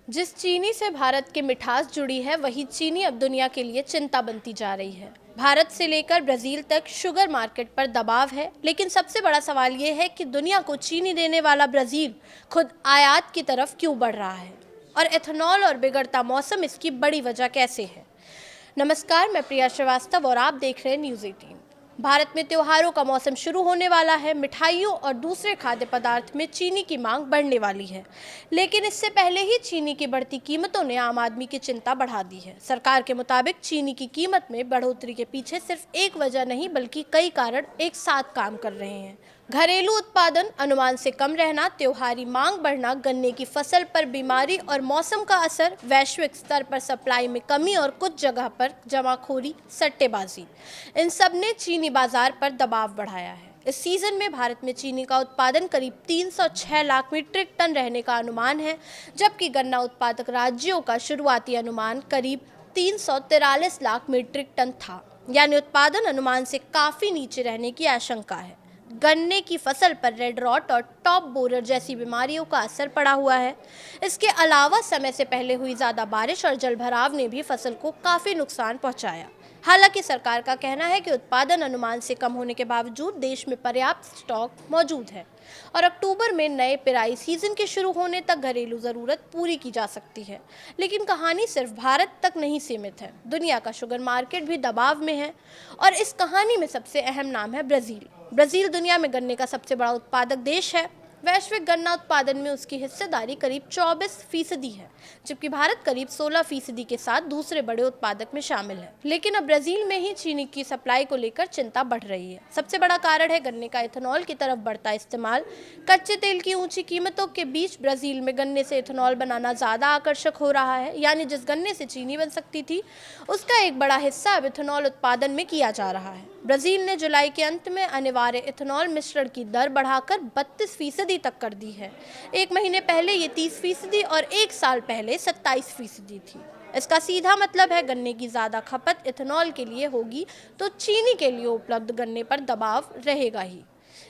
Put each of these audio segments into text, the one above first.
जिस चीनी से भारत की मिठास जुड़ी है, वही चीनी अब दुनिया के लिए चिंता बनती जा रही है। भारत से लेकर ब्राजील तक शुगर मार्केट पर दबाव है, लेकिन सबसे बड़ा सवाल ये है कि दुनिया को चीनी देने वाला ब्राजील खुद आयात की तरफ क्यों बढ़ रहा है और एथेनॉल और बिगड़ता मौसम इसकी बड़ी वजह कैसे है। नमस्कार, मैं प्रिया श्रीवास्तव और आप देख रहे हैं न्यूज़ 18। भारत में त्योहारों का मौसम शुरू होने वाला है। मिठाइयों और दूसरे खाद्य पदार्थ में चीनी की मांग बढ़ने वाली है, लेकिन इससे पहले ही चीनी की बढ़ती कीमतों ने आम आदमी की चिंता बढ़ा दी है। सरकार के मुताबिक चीनी की कीमत में बढ़ोतरी के पीछे सिर्फ एक वजह नहीं, बल्कि कई कारण एक साथ काम कर रहे हैं। घरेलू उत्पादन अनुमान से कम रहना, त्योहारी मांग बढ़ना, गन्ने की फसल पर बीमारी और मौसम का असर, वैश्विक स्तर पर सप्लाई में कमी और कुछ जगह पर जमाखोरी, सट्टेबाजी, इन सब ने चीनी बाजार पर दबाव बढ़ाया है। इस सीजन में भारत में चीनी का उत्पादन करीब 306 लाख मीट्रिक टन रहने का अनुमान है, जबकि गन्ना उत्पादक राज्यों का शुरुआती अनुमान करीब 343 लाख मीट्रिक टन था, यानी उत्पादन अनुमान से काफी नीचे रहने की आशंका है। गन्ने की फसल पर रेड रॉट और टॉप बोरर जैसी बीमारियों का असर पड़ा हुआ है। इसके अलावा समय से पहले हुई ज़्यादा बारिश और जलभराव ने भी फसल को काफ़ी नुकसान पहुंचाया। हालांकि सरकार का कहना है कि उत्पादन अनुमान से कम होने के बावजूद देश में पर्याप्त स्टॉक मौजूद है और अक्टूबर में नए पेराई सीजन के शुरू होने तक घरेलू ज़रूरत पूरी की जा सकती है। लेकिन कहानी सिर्फ भारत तक नहीं सीमित है। दुनिया का शुगर मार्केट भी दबाव में है और इस कहानी में सबसे अहम नाम है ब्राज़ील। ब्राज़ील दुनिया में गन्ने का सबसे बड़ा उत्पादक देश है। वैश्विक गन्ना उत्पादन में उसकी हिस्सेदारी करीब 24% है, जबकि भारत करीब 16% के साथ दूसरे बड़े उत्पादक में शामिल है। लेकिन अब ब्राजील में ही चीनी की सप्लाई को लेकर चिंता बढ़ रही है। सबसे बड़ा कारण है गन्ने का इथेनॉल की तरफ बढ़ता इस्तेमाल। कच्चे तेल की ऊंची कीमतों के बीच ब्राजील में गन्ने से इथेनॉल बनाना ज्यादा आकर्षक हो रहा है, यानी जिस गन्ने से चीनी बन सकती थी उसका एक बड़ा हिस्सा अब इथेनॉल उत्पादन में किया जा रहा है। ब्राजील ने जुलाई के अंत में अनिवार्य इथेनॉल मिश्रण की दर बढ़ाकर 32% तक कर दी है। एक महीने पहले ये 30% और एक साल पहले 27% थी। इसका सीधा मतलब है गन्ने की ज़्यादा खपत इथेनॉल के लिए होगी तो चीनी के लिए उपलब्ध गन्ने पर दबाव रहेगा ही।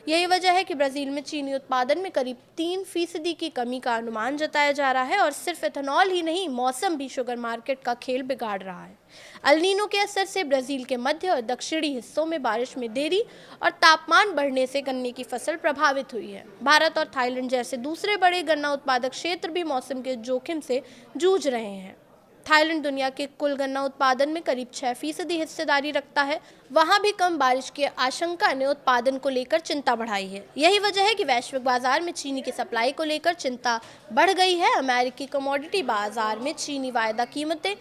यही वजह है कि ब्राज़ील में चीनी उत्पादन में करीब 3% की कमी का अनुमान जताया जा रहा है। और सिर्फ इथेनॉल ही नहीं, मौसम भी शुगर मार्केट का खेल बिगाड़ रहा है। अल नीनो के असर से ब्राज़ील के मध्य और दक्षिणी हिस्सों में बारिश में देरी और तापमान बढ़ने से गन्ने की फसल प्रभावित हुई है। भारत और थाईलैंड जैसे दूसरे बड़े गन्ना उत्पादक क्षेत्र भी मौसम के जोखिम से जूझ रहे हैं। थाईलैंड दुनिया के कुल गन्ना उत्पादन में करीब 6% हिस्सेदारी रखता है। वहां भी कम बारिश की आशंका ने उत्पादन को लेकर चिंता बढ़ाई है। यही वजह है कि वैश्विक बाजार में चीनी की सप्लाई को लेकर चिंता बढ़ गई है। अमेरिकी कमोडिटी बाजार में चीनी वायदा कीमतें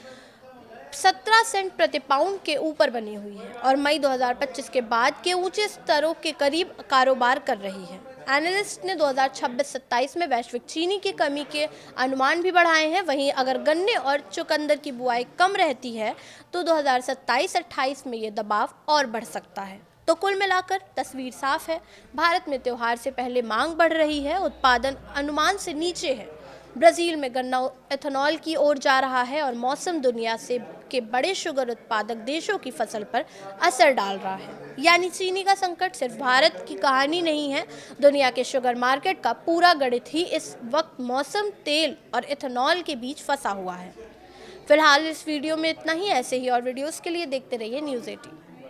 17 सेंट प्रति पाउंड के ऊपर बनी हुई है और मई 2025 के बाद के ऊंचे स्तरों के करीब कारोबार कर रही है। एनालिस्ट ने 2026-27 में वैश्विक चीनी की कमी के अनुमान भी बढ़ाए हैं। वहीं अगर गन्ने और चुकंदर की बुआई कम रहती है तो 2027-28 में ये दबाव और बढ़ सकता है। तो कुल मिलाकर तस्वीर साफ है। भारत में त्योहार से पहले मांग बढ़ रही है, उत्पादन अनुमान से नीचे है। ब्राज़ील में गन्ना एथेनॉल की ओर जा रहा है और मौसम दुनिया से के बड़े शुगर उत्पादक देशों की फसल पर असर डाल रहा है। यानी चीनी का संकट सिर्फ भारत की कहानी नहीं है, दुनिया के शुगर मार्केट का पूरा गणित ही इस वक्त मौसम, तेल और एथेनॉल के बीच फंसा हुआ है। फिलहाल इस वीडियो में इतना ही। ऐसे ही और वीडियोस के लिए देखते रहिए न्यूज़ 18।